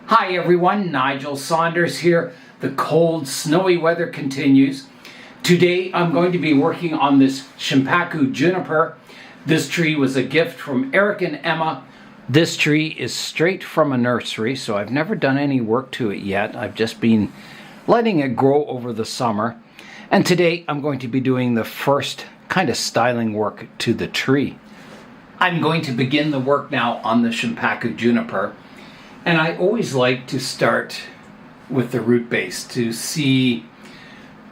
Hi everyone, Nigel Saunders here. The cold, snowy weather continues. Today I'm going to be working on this Shimpaku Juniper. This tree was a gift from Eric and Emma. This tree is straight from a nursery, so I've never done any work to it yet. I've just been letting it grow over the summer. And today I'm going to be doing the first kind of styling work to the tree. I'm going to begin the work now on the Shimpaku Juniper. And I always like to start with the root base to see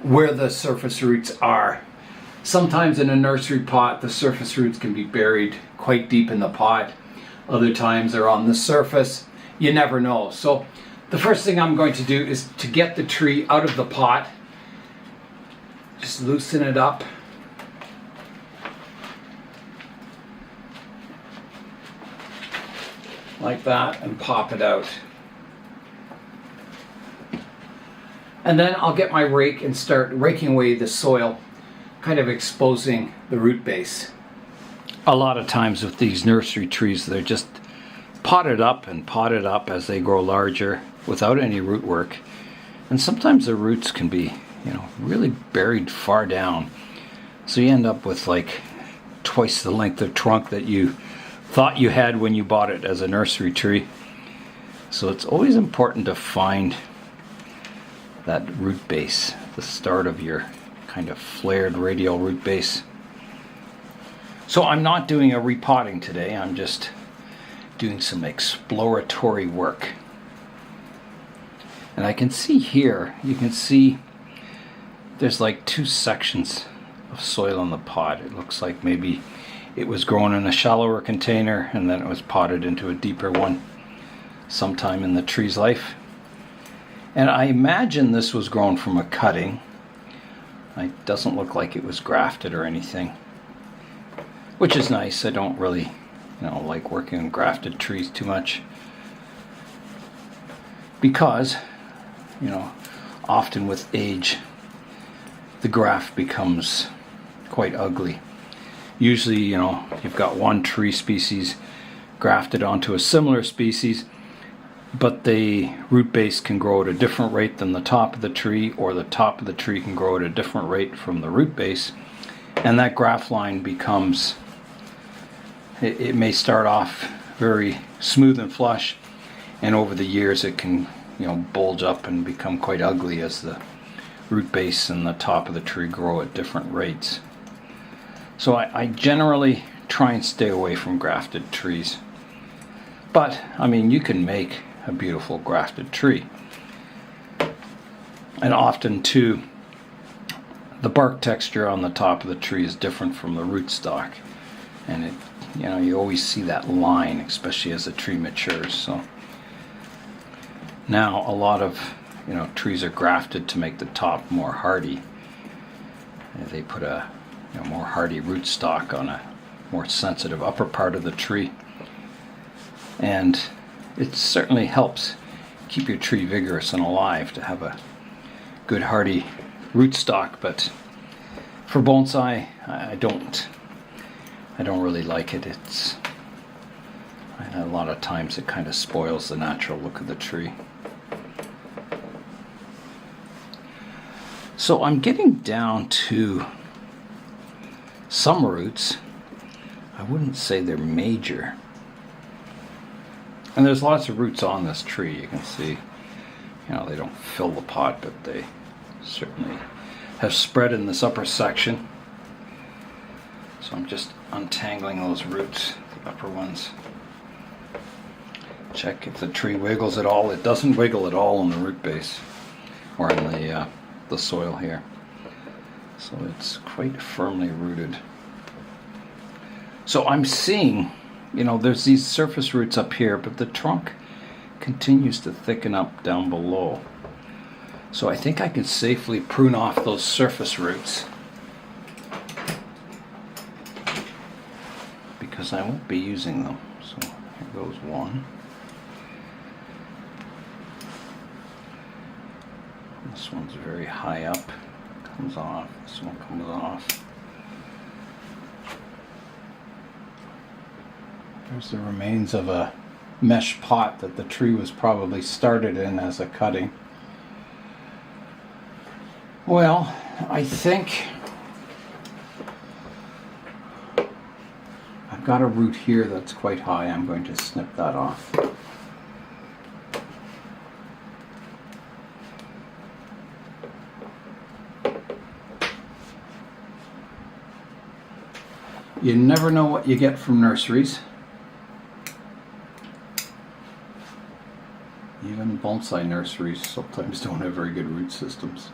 where the surface roots are. Sometimes in a nursery pot, the surface roots can be buried quite deep in the pot. Other times they're on the surface. You never know. So the first thing I'm going to do is to get the tree out of the pot. Just loosen it up. Like that, and pop it out. And then I'll get my rake and start raking away the soil, kind of exposing the root base. A lot of times with these nursery trees, they're just potted up as they grow larger without any root work. And sometimes the roots can be, really buried far down. So you end up with like twice the length of trunk that you thought you had when you bought it as a nursery tree. So it's always important to find that root base, the start of your kind of flared radial root base. So I'm not doing a repotting today, I'm just doing some exploratory work. And I can see here, you can see there's like two sections of soil in the pot. It looks like maybe it was grown in a shallower container and then it was potted into a deeper one sometime in the tree's life. And I imagine this was grown from a cutting. It doesn't look like it was grafted or anything, which is nice. I don't really, like working on grafted trees too much because, often with age, the graft becomes quite ugly. Usually, you've got one tree species grafted onto a similar species, but the root base can grow at a different rate than the top of the tree, or the top of the tree can grow at a different rate from the root base. And that graft line becomes, it may start off very smooth and flush, and over the years it can, bulge up and become quite ugly as the root base and the top of the tree grow at different rates. So I generally try and stay away from grafted trees. But, you can make a beautiful grafted tree. And often, too, the bark texture on the top of the tree is different from the rootstock. And you always see that line, especially as the tree matures. So now a lot of, trees are grafted to make the top more hardy. They put a more hardy rootstock on a more sensitive upper part of the tree, and it certainly helps keep your tree vigorous and alive to have a good hardy rootstock. But For bonsai, I don't really like it. A lot of times it kind of spoils the natural look of the tree. So I'm getting down to some roots. I wouldn't say they're major. And there's lots of roots on this tree. You can see, they don't fill the pot, but they certainly have spread in this upper section. So I'm just untangling those roots, the upper ones. Check if the tree wiggles at all. It doesn't wiggle at all on the root base or in the soil here. So it's quite firmly rooted. So I'm seeing, there's these surface roots up here, but the trunk continues to thicken up down below. So I think I can safely prune off those surface roots, because I won't be using them. So here goes one. This one's very high up, comes off. This one comes off. There's the remains of a mesh pot that the tree was probably started in as a cutting. Well, I think I've got a root here that's quite high. I'm going to snip that off. You never know what you get from nurseries. Even bonsai nurseries sometimes don't have very good root systems.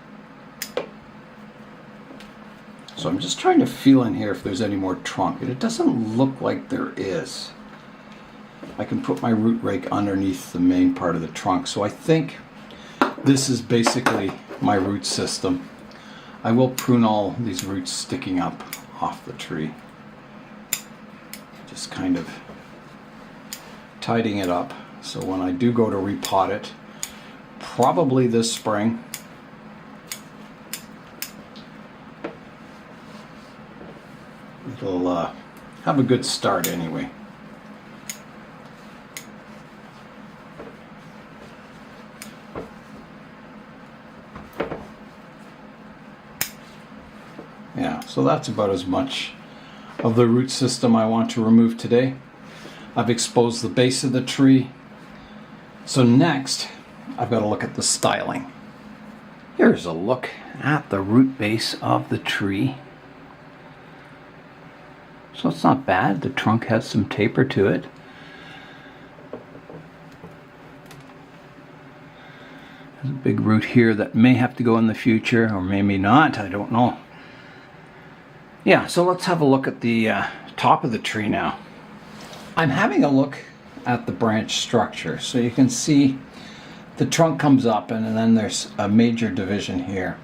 So I'm just trying to feel in here if there's any more trunk, and it doesn't look like there is. I can put my root rake underneath the main part of the trunk, so I think this is basically my root system. I will prune all these roots sticking up off the tree. Just kind of tidying it up. So when I do go to repot it, probably this spring, it'll have a good start anyway. Yeah, so that's about as much of the root system I want to remove today. I've exposed the base of the tree. So next, I've got to look at the styling. Here's a look at the root base of the tree. So it's not bad. The trunk has some taper to it. There's a big root here that may have to go in the future, or maybe not. I don't know. Yeah, so let's have a look at the top of the tree now. I'm having a look at the branch structure. So you can see the trunk comes up, and then there's a major division here.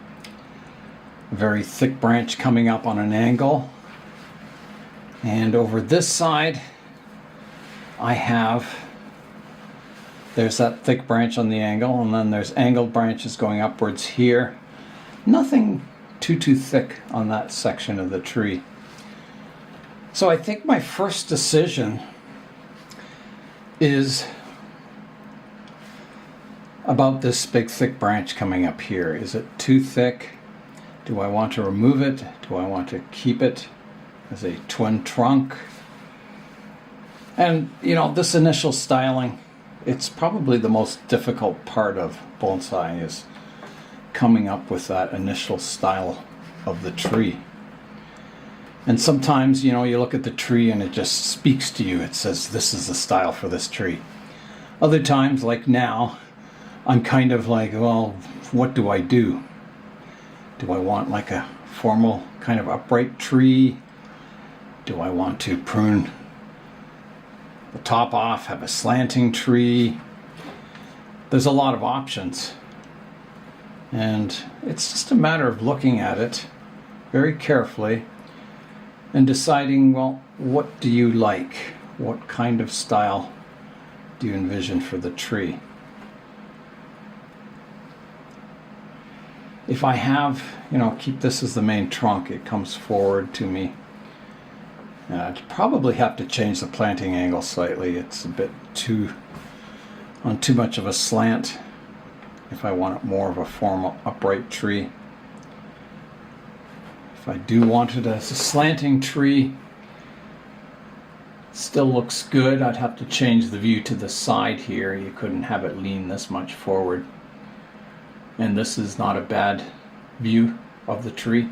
A very thick branch coming up on an angle. And over this side, there's that thick branch on the angle, and then there's angled branches going upwards here. Nothing too thick on that section of the tree. So I think my first decision is about this big thick branch coming up here. Is it too thick? Do I want to remove it? Do I want to keep it as a twin trunk? And this initial styling, it's probably the most difficult part of bonsai, is coming up with that initial style of the tree. And sometimes, you look at the tree and it just speaks to you. It says, this is the style for this tree. Other times, like now, I'm kind of like, well, what do I do? Do I want like a formal kind of upright tree? Do I want to prune the top off, have a slanting tree? There's a lot of options. And it's just a matter of looking at it very carefully and deciding, well, what do you like? What kind of style do you envision for the tree? if I have, keep this as the main trunk, it comes forward to me. I'd probably have to change the planting angle slightly. It's a bit too much of a slant if I want it more of a formal upright tree. If I do want it as a slanting tree, still looks good. I'd have to change the view to the side here. You couldn't have it lean this much forward. And this is not a bad view of the tree.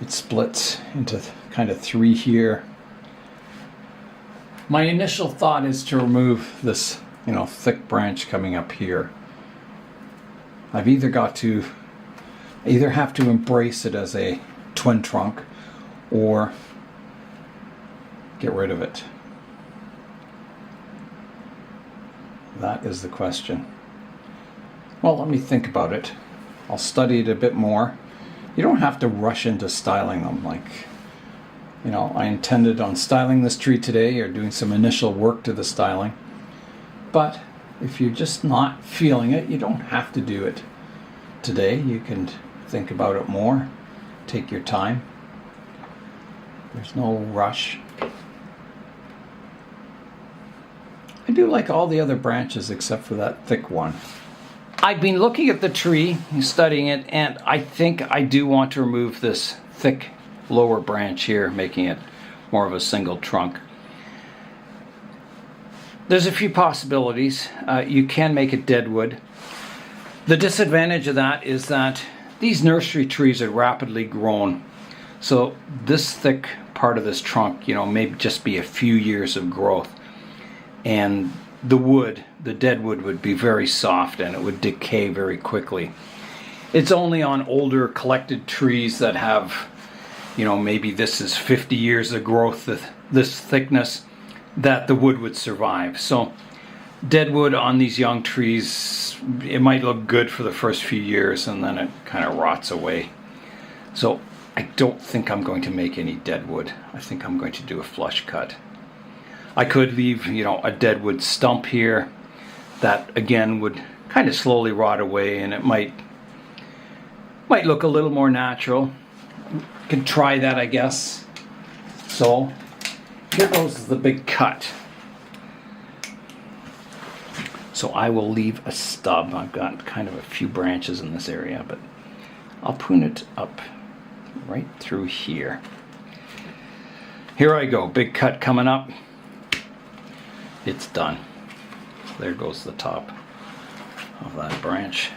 It splits into kind of 3 here. My initial thought is to remove this, thick branch coming up here. I've either have to embrace it as a twin trunk or get rid of it. That is the question. Well, let me think about it. I'll study it a bit more. You don't have to rush into styling them. I intended on styling this tree today or doing some initial work to the styling. But if you're just not feeling it, you don't have to do it today. You can think about it more. Take your time. There's no rush. I do like all the other branches except for that thick one. I've been looking at the tree, studying it, and I think I do want to remove this thick lower branch here, making it more of a single trunk. There's a few possibilities. You can make it deadwood. The disadvantage of that is that these nursery trees are rapidly grown. So this thick part of this trunk, may just be a few years of growth. And the wood, the dead wood, would be very soft and it would decay very quickly. It's only on older collected trees that have, maybe this is 50 years of growth, this thickness, that the wood would survive. So dead wood on these young trees, it might look good for the first few years and then it kind of rots away. So I don't think I'm going to make any dead wood. I think I'm going to do a flush cut. I could leave, a deadwood stump here that again would kind of slowly rot away and it might look a little more natural. Could try that, I guess. So here goes the big cut. So I will leave a stub. I've got kind of a few branches in this area, but I'll prune it up right through here. Here I go, big cut coming up. It's done. There goes the top of that branch.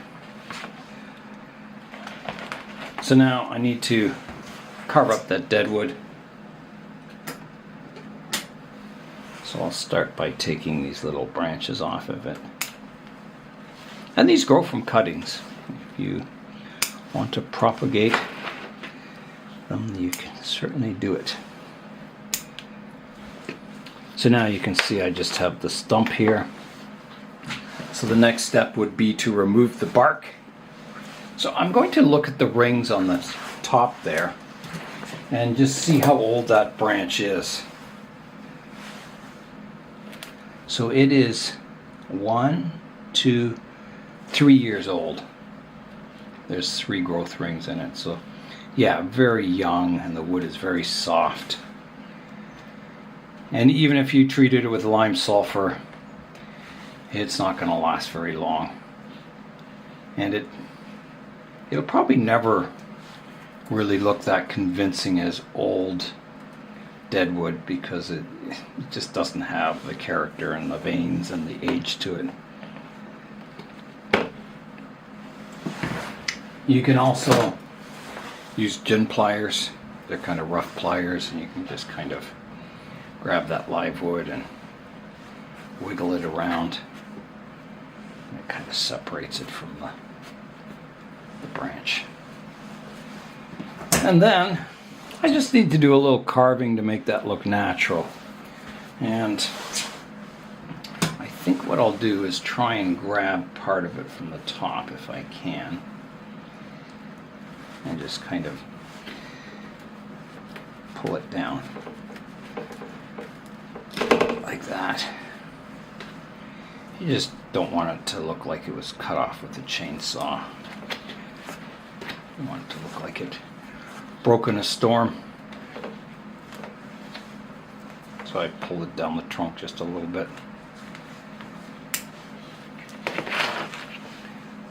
So now I need to carve up that dead wood. So I'll start by taking these little branches off of it. And these grow from cuttings. If you want to propagate them, you can certainly do it. So now you can see I just have the stump here. So the next step would be to remove the bark. So I'm going to look at the rings on the top there and just see how old that branch is. So it is 1, 2, 3 years old. There's 3 growth rings in it. So yeah, very young, and the wood is very soft. And even if you treated it with lime sulfur, it's not going to last very long. And it'll probably never really look that convincing as old deadwood because it just doesn't have the character and the veins and the age to it. You can also use gin pliers. They're kind of rough pliers, and you can just kind of grab that live wood and wiggle it around. And it kind of separates it from the branch. And then I just need to do a little carving to make that look natural. And I think what I'll do is try and grab part of it from the top if I can. And just kind of pull it down like that. You just don't want it to look like it was cut off with a chainsaw. I want it to look like it broke in a storm. So I pulled it down the trunk just a little bit.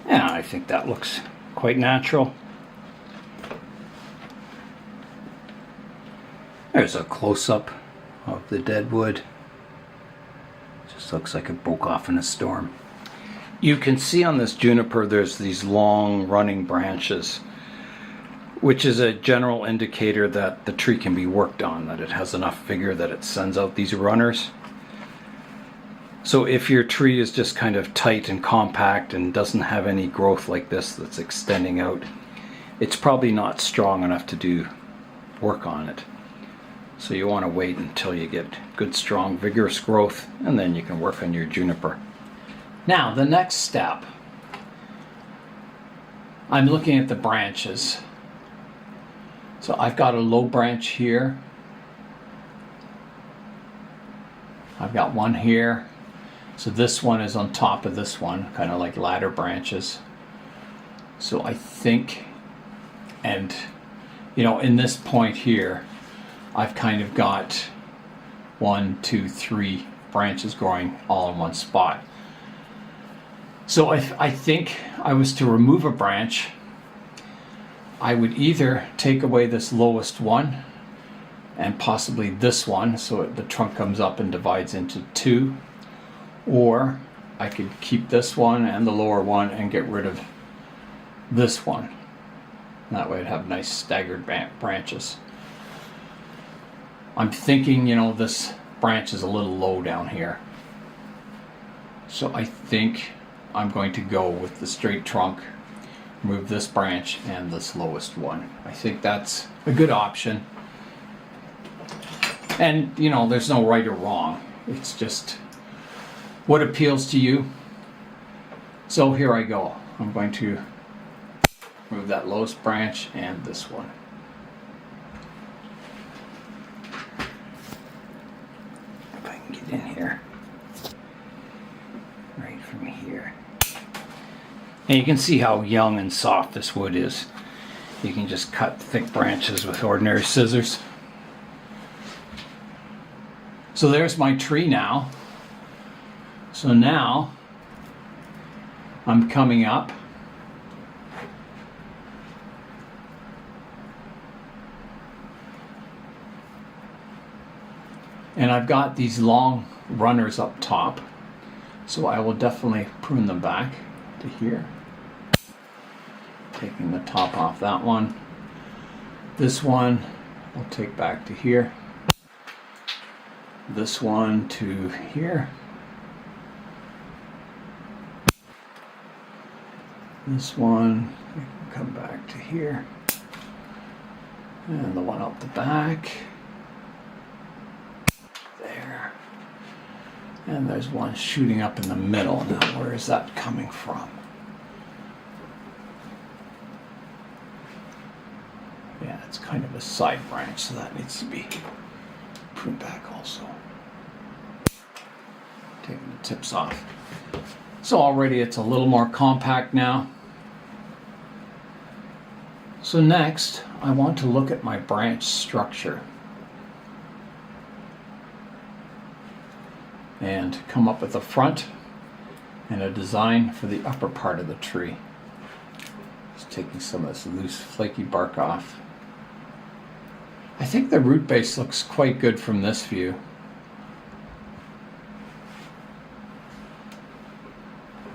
Yeah, I think that looks quite natural. There's a close-up of the dead wood. Just looks like it broke off in a storm. You can see on this juniper there's these long running branches, which is a general indicator that the tree can be worked on, that it has enough vigor that it sends out these runners. So if your tree is just kind of tight and compact and doesn't have any growth like this that's extending out, it's probably not strong enough to do work on it. So you want to wait until you get good, strong, vigorous growth, and then you can work on your juniper. Now, the next step, I'm looking at the branches. So I've got a low branch here. I've got one here. So this one is on top of this one, kind of like ladder branches. So I think, and you know, in this point here, I've kind of got 1, 2, 3 branches growing all in one spot. So if I think I was to remove a branch, I would either take away this lowest one and possibly this one, so the trunk comes up and divides into 2, or I could keep this one and the lower one and get rid of this one. That way I'd have nice staggered branches. I'm thinking, you know, this branch is a little low down here. So I think I'm going to go with the straight trunk, remove this branch and this lowest one. I think that's a good option. And, you know, there's no right or wrong. It's just what appeals to you. So here I go. I'm going to remove that lowest branch and this one. In here, right from here, and you can see how young and soft this wood is. You can just cut thick branches with ordinary scissors. So there's my tree now. So now I'm coming up and I've got these long runners up top, so I will definitely prune them back to here. Taking the top off that one. This one I'll take back to here. This one to here. This one can come back to here. And the one up the back. There. And there's one shooting up in the middle. Now, where is that coming from? Yeah, it's kind of a side branch, so that needs to be pruned back also. Taking the tips off. So already it's a little more compact now. So next, I want to look at my branch structure and come up with a front and a design for the upper part of the tree. Just taking some of this loose flaky bark off. I think the root base looks quite good from this view.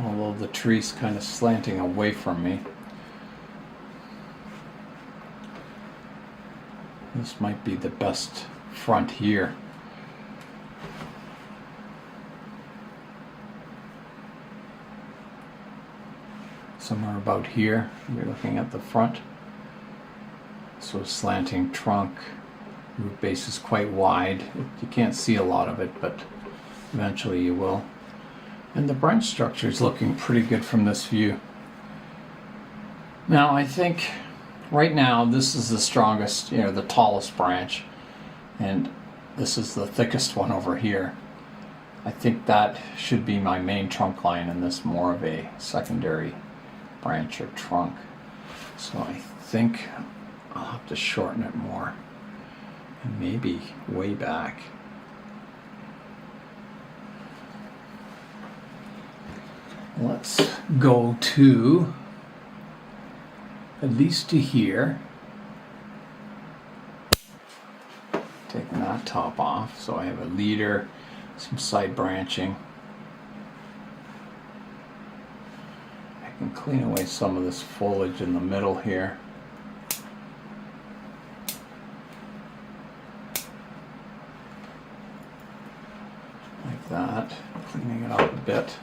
Although the tree's kind of slanting away from me. This might be the best front here. Somewhere about here, we're looking at the front. So slanting trunk, root base is quite wide. You can't see a lot of it, but eventually you will. And the branch structure is looking pretty good from this view. Now I think right now this is the strongest, the tallest branch, and this is the thickest one over here. I think that should be my main trunk line and this more of a secondary branch or trunk. So I think I'll have to shorten it more. And maybe way back. Let's go to at least to here. Taking that top off, so I have a leader, some side branching. I can clean away some of this foliage in the middle here. Like that, cleaning it up a bit.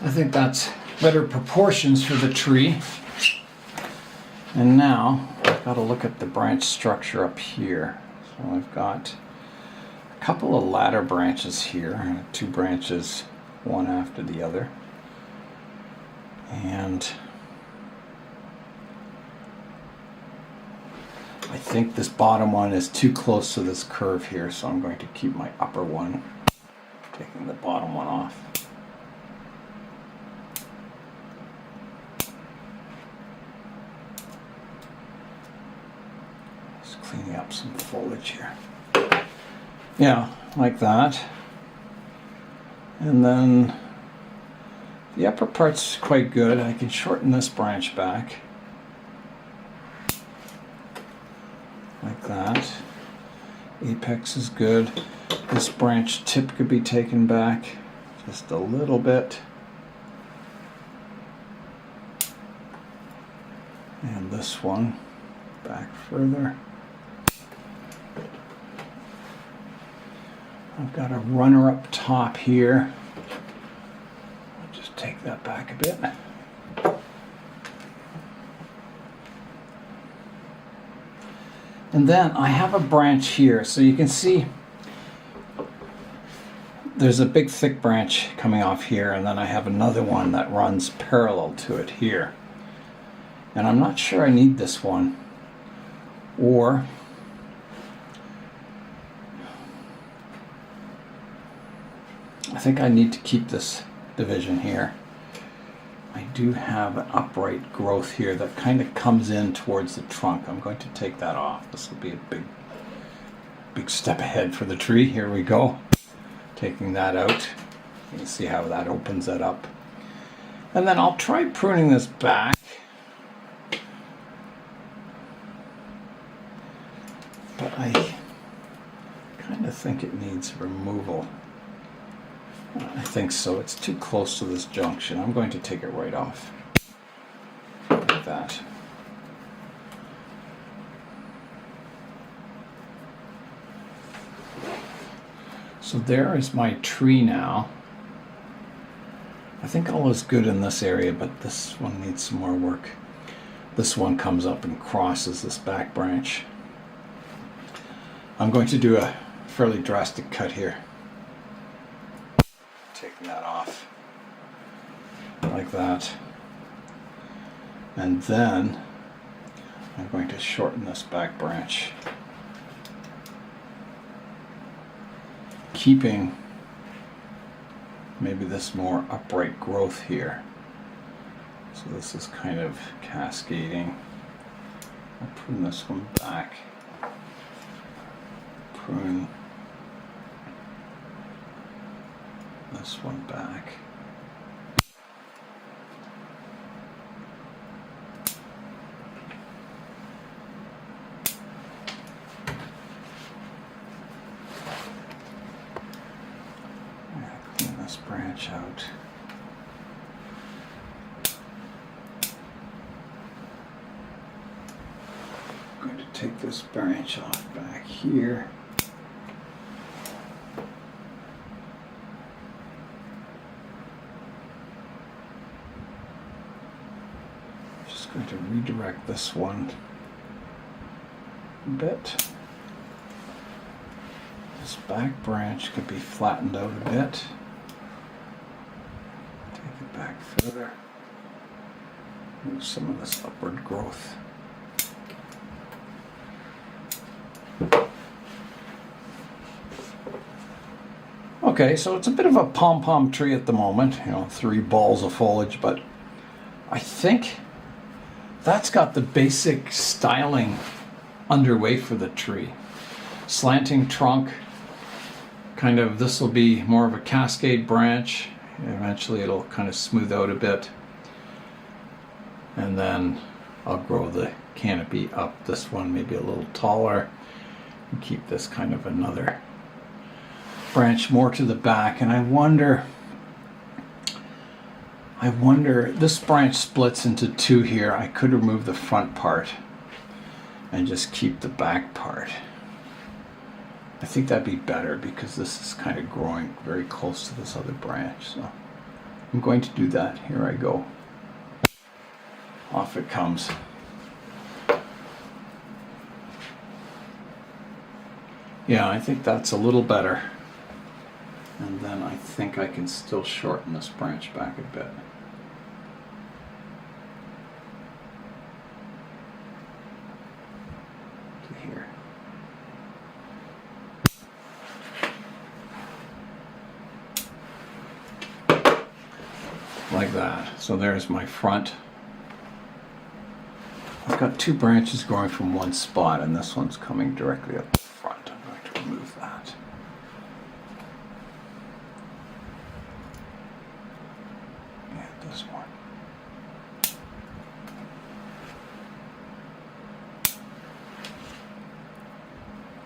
I think that's better proportions for the tree. And now I've got to look at the branch structure up here. So I've got a couple of ladder branches here, 2 branches, one after the other. And I think this bottom one is too close to this curve here, so I'm going to keep my upper one, taking the bottom one off. Cleaning up some foliage here. Yeah, like that. And then the upper part's quite good. I can shorten this branch back. Like that. Apex is good. This branch tip could be taken back just a little bit. And this one back further. I've got a runner up top here. I'll just take that back a bit. And then I have a branch here, so you can see there's a big thick branch coming off here, and then I have another one that runs parallel to it here. And I'm not sure I need this one, or I think I need to keep this division here. I do have an upright growth here that kind of comes in towards the trunk. I'm going to take that off. This will be a big step ahead for the tree. Here we go. Taking that out. You can see how that opens it up. And then I'll try pruning this back. But I kind of think it needs removal. I think so. It's too close to this junction. I'm going to take it right off. Like that. So there is my tree now. I think all is good in this area, but this one needs some more work. This one comes up and crosses this back branch. I'm going to do a fairly drastic cut here. Taking that off like that, and then I'm going to shorten this back branch, keeping maybe this more upright growth here. So this is kind of cascading. I'll prune this one back, prune this one back. Clean this branch out. I'm going to take this branch off back here. Going to redirect this one a bit. This back branch could be flattened out a bit. Take it back further. Move some of this upward growth. Okay, so it's a bit of a pom-pom tree at the moment, 3 balls of foliage, but I think that's got the basic styling underway for the tree. Slanting trunk, kind of, this will be more of a cascade branch. Eventually it'll kind of smooth out a bit. And then I'll grow the canopy up, this one maybe a little taller, and keep this kind of another branch more to the back. And I wonder, this branch splits into two here. I could remove the front part and just keep the back part. I think that'd be better because this is kind of growing very close to this other branch. So I'm going to do that. Here I go. Off it comes. Yeah, I think that's a little better. And then I think I can still shorten this branch back a bit. To here. Like that. So there's my front. I've got two branches growing from one spot, and this one's coming directly up the front. I'm going to remove that. And this one.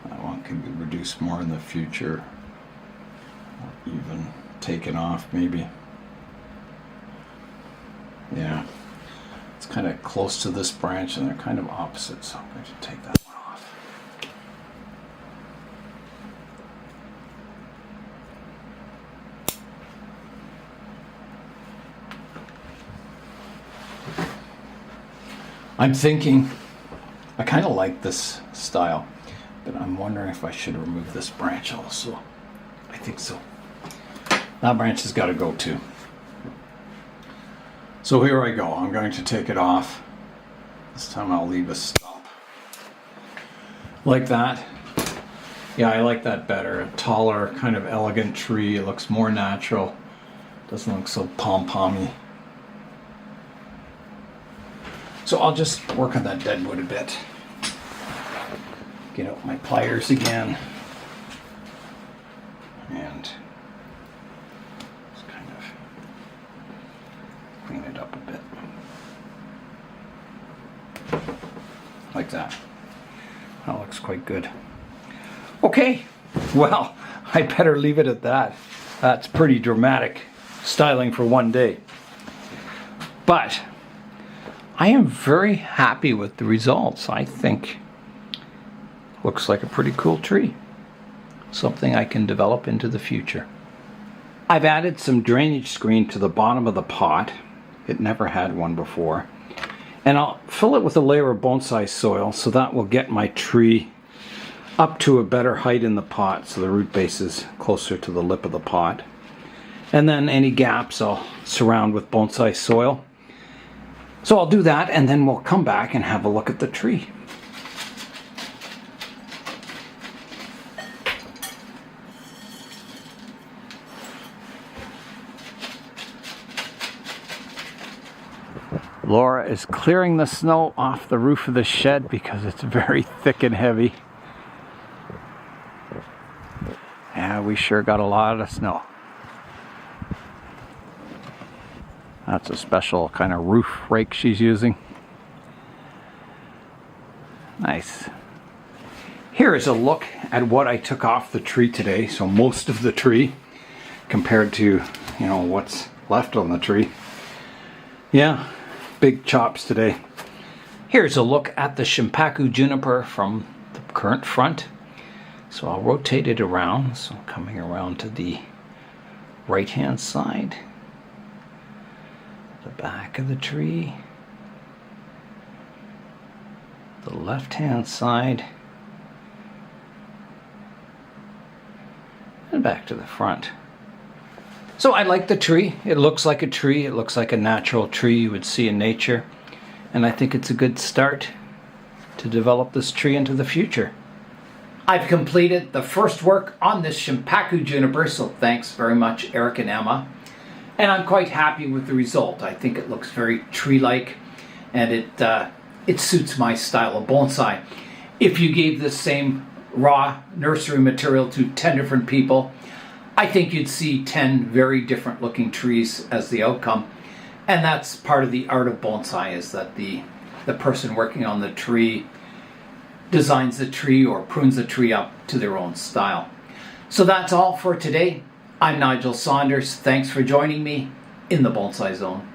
That one can be reduced more in the future, or even taken off maybe. Yeah, it's kind of close to this branch and they're kind of opposite, so I'm going to take that one off. I'm thinking, I kind of like this style, but I'm wondering if I should remove this branch also. I think so. That branch has got to go too. So here I go. I'm going to take it off. This time I'll leave a stump. Like that. Yeah, I like that better. A taller, kind of elegant tree. It looks more natural. Doesn't look so pom-pommy. So I'll just work on that deadwood a bit. Get out my pliers again. And just kind of clean it up a bit. Like that. That looks quite good. Okay, well, I better leave it at that. That's pretty dramatic styling for one day. But I am very happy with the results. I think looks like a pretty cool tree. Something I can develop into the future. I've added some drainage screen to the bottom of the pot. It never had one before. And I'll fill it with a layer of bonsai soil so that will get my tree up to a better height in the pot so the root base is closer to the lip of the pot. And then any gaps I'll surround with bonsai soil. So I'll do that and then we'll come back and have a look at the tree. Laura is clearing the snow off the roof of the shed because it's very thick and heavy. Yeah, we sure got a lot of snow. That's a special kind of roof rake she's using. Nice. Here is a look at what I took off the tree today. So most of the tree compared to, what's left on the tree. Yeah, big chops today. Here's a look at the Shimpaku Juniper from the current front. So I'll rotate it around. So coming around to the right hand side. The back of the tree. The left hand side. And back to the front. So I like the tree. It looks like a tree. It looks like a natural tree you would see in nature. And I think it's a good start to develop this tree into the future. I've completed the first work on this Shimpaku Juniper, so thanks very much, Eric and Emma. And I'm quite happy with the result. I think it looks very tree-like. and it suits my style of bonsai. If you gave this same raw nursery material to 10 different people, I think you'd see 10 very different looking trees as the outcome. And that's part of the art of bonsai, is that the person working on the tree designs the tree or prunes the tree up to their own style. So that's all for today. I'm Nigel Saunders. Thanks for joining me in the Bonsai Zone.